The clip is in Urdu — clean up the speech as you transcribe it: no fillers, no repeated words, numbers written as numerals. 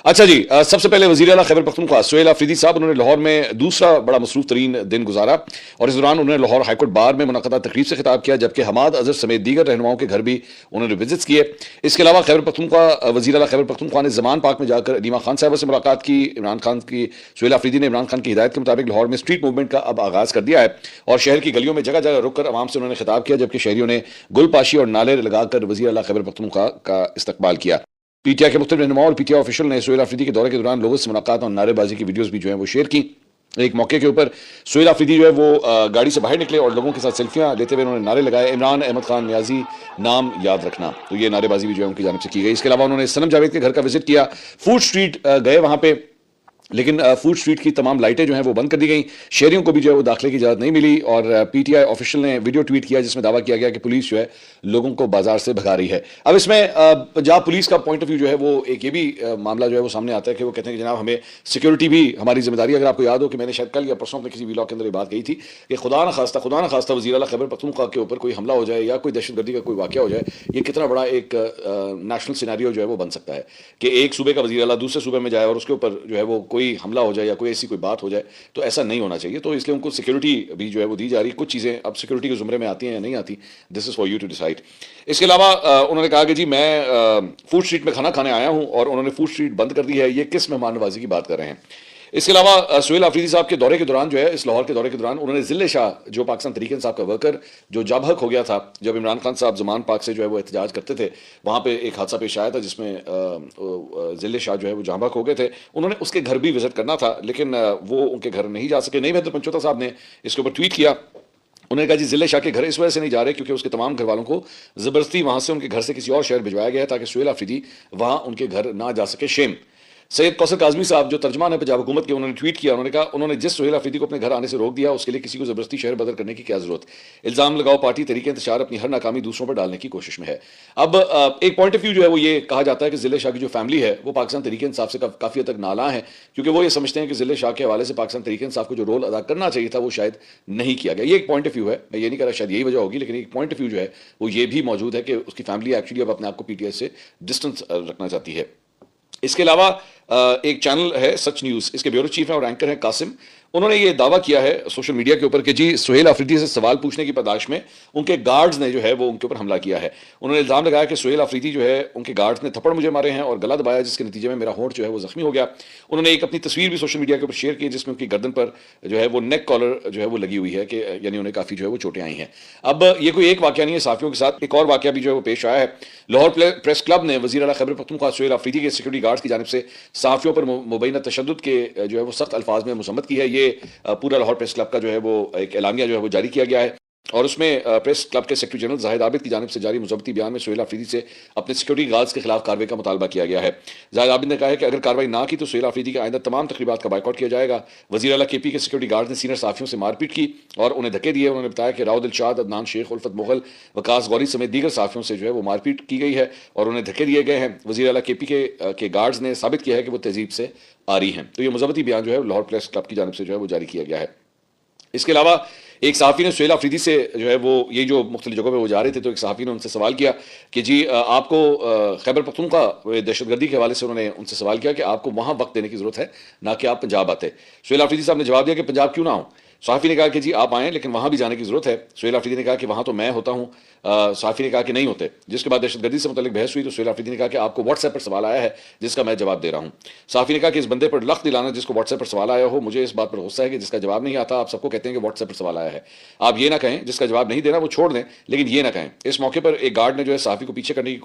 اچھا جی، سب سے پہلے وزیر اعلیٰ خیبر پختونخوا سہیل آفریدی صاحب انہوں نے لاہور میں دوسرا بڑا مصروف ترین دن گزارا، اور اس دوران انہوں نے لاہور ہائی کورٹ بار میں منعقدہ تقریب سے خطاب کیا، جبکہ حماد اظہر سمیت دیگر رہنماؤں کے گھر بھی انہوں نے وزٹس کیے۔ اس کے علاوہ خیبر پختونخوا وزیر اعلیٰ خیبر پختونخوا نے زمان پارک میں جا کر علیمہ خان صاحبہ سے ملاقات کی۔ سہیل آفریدی نے عمران خان کی ہدایت کے مطابق لاہور میں اسٹریٹ موومنٹ کا اب آغاز کر دیا ہے، اور شہر کی گلیوں میں جگہ جگہ رک کر عوام سے انہوں نے خطاب کیا، جبکہ شہریوں نے گل پاشی اور نعرے لگا کر وزیر اعلیٰ خیبر پختونخوا کا استقبال کیا۔ پی ٹی آئی کے مختلف رہنماؤں اور پی ٹی آئی آفیشل نے سہیل آفریدی کے دورے کے دوران لوگوں سے ملاقات اور نعرے بازی کی ویڈیوز بھی جو ہیں وہ شیئر کی۔ ایک موقع کے اوپر سہیل آفریدی جو ہے وہ گاڑی سے باہر نکلے اور لوگوں کے ساتھ سیلفیاں لیتے ہوئے انہوں نے نعرے لگائے، عمران احمد خان نیازی نام یاد رکھنا، تو یہ نعرے بازی بھی جو ہے ان کی جانب سے کی گئی۔ اس کے علاوہ انہوں نے صنم جاوید کے گھر کا وزٹ کیا، فوڈ اسٹریٹ گئے وہاں پہ، لیکن فوڈ اسٹریٹ کی تمام لائٹیں جو ہیں وہ بند کر دی گئیں، شہریوں کو بھی جو ہے وہ داخلے کی اجازت نہیں ملی، اور پی ٹی آئی آفیشل نے ویڈیو ٹویٹ کیا جس میں دعویٰ کیا گیا کہ پولیس جو ہے لوگوں کو بازار سے بھگا رہی ہے۔ اب اس میں پنجاب پولیس کا پوائنٹ آف ویو جو ہے وہ ایک یہ بھی معاملہ جو ہے وہ سامنے آتا ہے کہ وہ کہتے ہیں کہ جناب ہمیں سیکورٹی بھی ہماری ذمہ داری ہے۔ اگر آپ کو یاد ہو کہ میں نے شاید کل یا پرسوں اپنے کسی ویلاگ کے اندر یہ بات کہی تھی کہ خدا نہ خواستہ وزیر اعلیٰ خیبر پختونخوا کے اوپر کوئی حملہ ہو جائے یا کوئی دہشت گردی کا کوئی واقعہ ہو جائے، یہ کتنا بڑا ایک نیشنل سیناریو جو ہے وہ بن سکتا ہے کہ ایک صوبے کا وزیر اعلیٰ دوسرے صوبے میں جائے اور اس کے اوپر جو ہے وہ کوئی حملہ ہو جائے یا کوئی ایسی کوئی بات ہو جائے، تو ایسا نہیں ہونا چاہیے۔ تو اس لیے ان کو سیکورٹی بھی جو ہے وہ دی جا رہی ہے۔ کچھ چیزیں اب سیکورٹی کے زمرے میں آتی ہیں یا نہیں آتی، this is for you to decide. اس کے علاوہ انہوں نے کہا کہ جی میں فوڈ اسٹریٹ میں کھانا کھانے آیا ہوں اور انہوں نے فوڈ اسٹریٹ بند کر دی ہے، یہ کس مہمان نوازی کی بات کر رہے ہیں۔ اس کے علاوہ سہیل آفریدی صاحب کے دورے کے دوران جو ہے اس لاہور کے دورے کے دوران انہوں نے ذل شاہ جو پاکستان تحریک انصاف کا ورکر جو جاب حق ہو گیا تھا جب عمران خان صاحب زمان پاک سے جو ہے وہ احتجاج کرتے تھے، وہاں پہ ایک حادثہ پیش آیا تھا جس میں ذل شاہ جو ہے وہ جاں بحق ہو گئے تھے، انہوں نے اس کے گھر بھی وزٹ کرنا تھا لیکن وہ ان کے گھر نہیں جا سکے۔ نہیں مہندر پنچوتا صاحب نے اس کے اوپر ٹویٹ کیا، انہوں نے کہا جی ذل شاہ کے گھر اس وجہ سے نہیں جا رہے کیونکہ اس کے تمام گھر والوں کو زبردستی وہاں سے ان کے گھر سے کسی اور شہر بھجوایا گیا ہے تاکہ سہیل آفریدی وہاں ان کے گھر نہ جا سکے۔ شیم سید کوثر کاظمی صاحب جو ترجمان ہے پنجاب حکومت کے، انہوں نے ٹویٹ کیا، انہوں نے کہا انہوں نے جس سہیل آفریدی کو اپنے گھر آنے سے روک دیا اس کے لیے کسی کو زبردستی شہر بدل کرنے کی کیا ضرورت، الزام لگاؤ پارٹی تحریک انتشار اپنی ہر ناکامی دوسروں پر ڈالنے کی کوشش میں ہے۔ اب ایک پوائنٹ آف ویو جو ہے وہ یہ کہا جاتا ہے کہ ذل شاہ کی جو فیملی ہے وہ پاکستان تحریک انصاف سے کافی حد تک نالاں ہے، کیونکہ وہ یہ سمجھتے ہیں کہ ذل شاہ کے حوالے سے پاکستان تحریک انصاف کو جو رول ادا کرنا چاہیے تھا وہ شاید نہیں کیا گیا۔ یہ ایک پوائنٹ آف ویو ہے، میں یہ نہیں کہہ رہا شاید یہی وجہ ہوگی، لیکن ایک پوائنٹ آف ویو جو ہے وہ یہ بھی موجود ہے کہ اس کی فیملی ایکچولی اب اپنے آپ کو پی ٹی آئی سے ڈسٹنس رکھنا چاہتی ہے۔ اس کے علاوہ ایک چینل ہے سچ نیوز، اس کے بیورو چیف ہیں اور اینکر ہیں قاسم، انہوں نے یہ دعویٰ کیا ہے سوشل میڈیا کے اوپر کہ جی سہیل آفریدی سے سوال پوچھنے کی پاداش میں ان کے گارڈز نے جو ہے وہ ان کے اوپر حملہ کیا ہے۔ انہوں نے الزام لگایا کہ سہیل آفریدی جو ہے ان کے گارڈز نے تھپڑ مجھے مارے ہیں اور گلا دبایا جس کے نتیجے میں میرا ہونٹ جو ہے وہ زخمی ہو گیا۔ انہوں نے ایک اپنی تصویر بھی سوشل میڈیا کے اوپر شیئر کی جس میں ان کی گردن پر جو ہے وہ نیک کالر جو ہے وہ لگی ہوئی ہے کہ یعنی انہیں کافی جو ہے وہ چوٹیں آئی ہیں۔ اب یہ کوئی ایک واقعہ نہیں ہے، صحافیوں کے ساتھ ایک اور واقعہ بھی جو ہے وہ پیش آیا ہے۔ لاہور پریس کلب نے وزیر اعلیٰ خیبر پختونخوا سہیل آفریدی کے سیکورٹی گارڈز کی جانب سے صحافیوں پر مبینہ تشدد کے جو ہے وہ سخت الفاظ میں مذمت کی ہے۔ یہ پورا لاہور پریس کلب کا جو ہے وہ ایک اعلامیہ جو ہے وہ جاری کیا گیا ہے، اور اس میں پریس کلب کے سیکرٹری جنرل زاہد عابد کی جانب سے جاری مذمتی بیان میں سہیل آفریدی سے اپنے سیکورٹی گارڈز کے خلاف کارروائی کا مطالبہ کیا گیا ہے۔ زاہد عابد نے کہا ہے کہ اگر کارروائی نہ کی تو سہیل آفریدی کے آئندہ تمام تقریبات کا بائیکاٹ کیا جائے گا۔ وزیر اعلیٰ کے پی کے سیکورٹی گارڈز نے سینئر صحافیوں سے مار پیٹ کی اور انہیں دھکے دیے۔ انہوں نے بتایا کہ راؤ دلشاد، عدنان شیخ، الفت مغل، وقاص غوری سمیت دیگر صحافیوں سے جو ہے وہ مار پیٹ کی گئی ہے اور انہیں دھکے دیے گئے ہیں۔ وزیر اعلیٰ کے پی کے گارڈز نے ثابت کیا ہے کہ وہ تہذیب سے آری ہیں۔ تو یہ مذمتی بیان جو ہے لاہور پریس کلب کی جانب سے جو ہے وہ جاری کیا گیا ہے۔ اس کے علاوہ ایک صحافی نے سہیل آفریدی سے جو ہے وہ یہ جو مختلف جگہوں پہ وہ جا رہے تھے تو ایک صحافی نے ان سے سوال کیا کہ جی آپ کو خیبر پختونخوا دہشت گردی کے حوالے سے انہوں نے ان سے سوال کیا کہ آپ کو وہاں وقت دینے کی ضرورت ہے نہ کہ آپ پنجاب آتے۔ سہیل آفریدی صاحب نے جواب دیا کہ پنجاب کیوں نہ ہوں۔ صحافی نے کہا کہ جی آپ آئیں لیکن وہاں بھی جانے کی ضرورت ہے۔ سہیل آفریدی نے کہا کہ وہاں تو میں ہوتا ہوں۔ صحافی نے کہا کہ نہیں ہوتے، جس کے بعد دہشت گردی سے متعلق بحث ہوئی تو سہیل آفریدی نے کہا کہ آپ کو واٹس ایپ پر سوال آیا ہے جس کا میں جواب دے رہا ہوں۔ صحافی نے کہا کہ اس بندے پر لخت دلانا جس کو واٹس ایپ پر سوال آیا ہو، مجھے اس بات پر غصہ ہے کہ جس کا جواب نہیں آتا آپ سب کو کہتے ہیں کہ واٹس ایپ پر سوال آیا ہے۔ آپ یہ نہ کہیں جس کا جواب نہیں دینا وہ چھوڑ دیں، لیکن یہ نہ کہیں۔ اس موقع پر ایک گارڈ نے جو ہے صحافی کو پیچھے کرنے کی